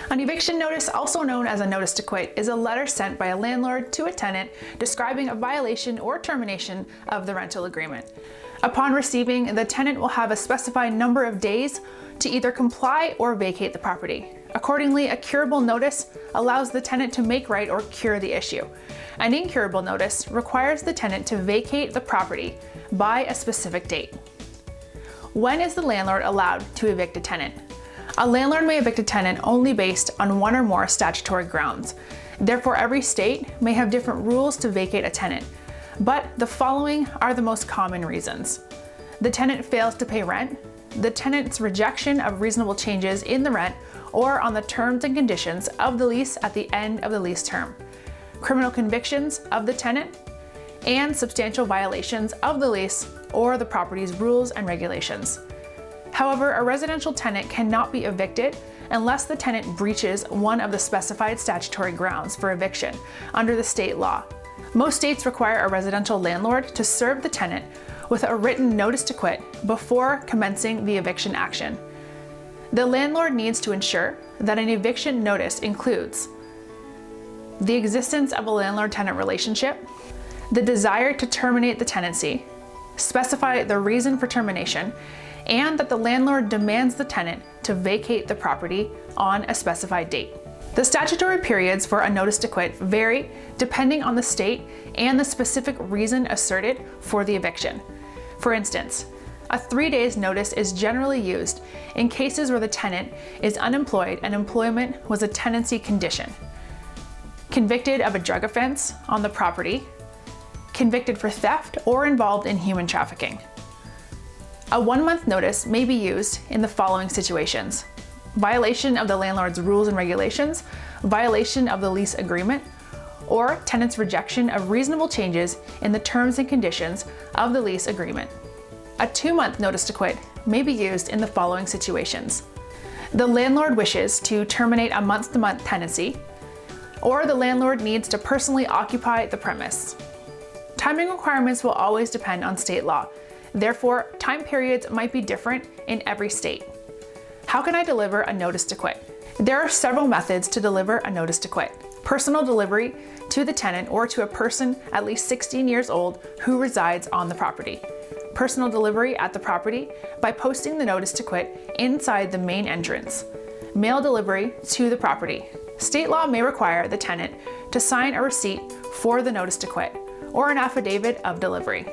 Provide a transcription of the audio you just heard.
An eviction notice, also known as a notice to quit, is a letter sent by a landlord to a tenant describing a violation or termination of the rental agreement. Upon receiving, the tenant will have a specified number of days to either comply or vacate the property. Accordingly, a curable notice allows the tenant to make right or cure the issue. An incurable notice requires the tenant to vacate the property by a specific date. When is the landlord allowed to evict a tenant? A landlord may evict a tenant only based on one or more statutory grounds. Therefore, every state may have different rules to vacate a tenant, but the following are the most common reasons. The tenant fails to pay rent, the tenant's rejection of reasonable changes in the rent or on the terms and conditions of the lease at the end of the lease term, criminal convictions of the tenant, and substantial violations of the lease or the property's rules and regulations. However, a residential tenant cannot be evicted unless the tenant breaches one of the specified statutory grounds for eviction under the state law. Most states require a residential landlord to serve the tenant with a written notice to quit before commencing the eviction action. The landlord needs to ensure that an eviction notice includes the existence of a landlord-tenant relationship, the desire to terminate the tenancy, specify the reason for termination, and that the landlord demands the tenant to vacate the property on a specified date. The statutory periods for a notice to quit vary depending on the state and the specific reason asserted for the eviction. For instance, a 3 days notice is generally used in cases where the tenant is unemployed and employment was a tenancy condition, convicted of a drug offense on the property, convicted for theft, or involved in human trafficking. A 1-month notice may be used in the following situations: violation of the landlord's rules and regulations, violation of the lease agreement, or tenant's rejection of reasonable changes in the terms and conditions of the lease agreement. A 2-month notice to quit may be used in the following situations: the landlord wishes to terminate a month-to-month tenancy, or the landlord needs to personally occupy the premise. Timing requirements will always depend on state law. Therefore, time periods might be different in every state. How can I deliver a notice to quit? There are several methods to deliver a notice to quit. Personal delivery to the tenant or to a person at least 16 years old who resides on the property. Personal delivery at the property by posting the notice to quit inside the main entrance. Mail delivery to the property. State law may require the tenant to sign a receipt for the notice to quit or an affidavit of delivery.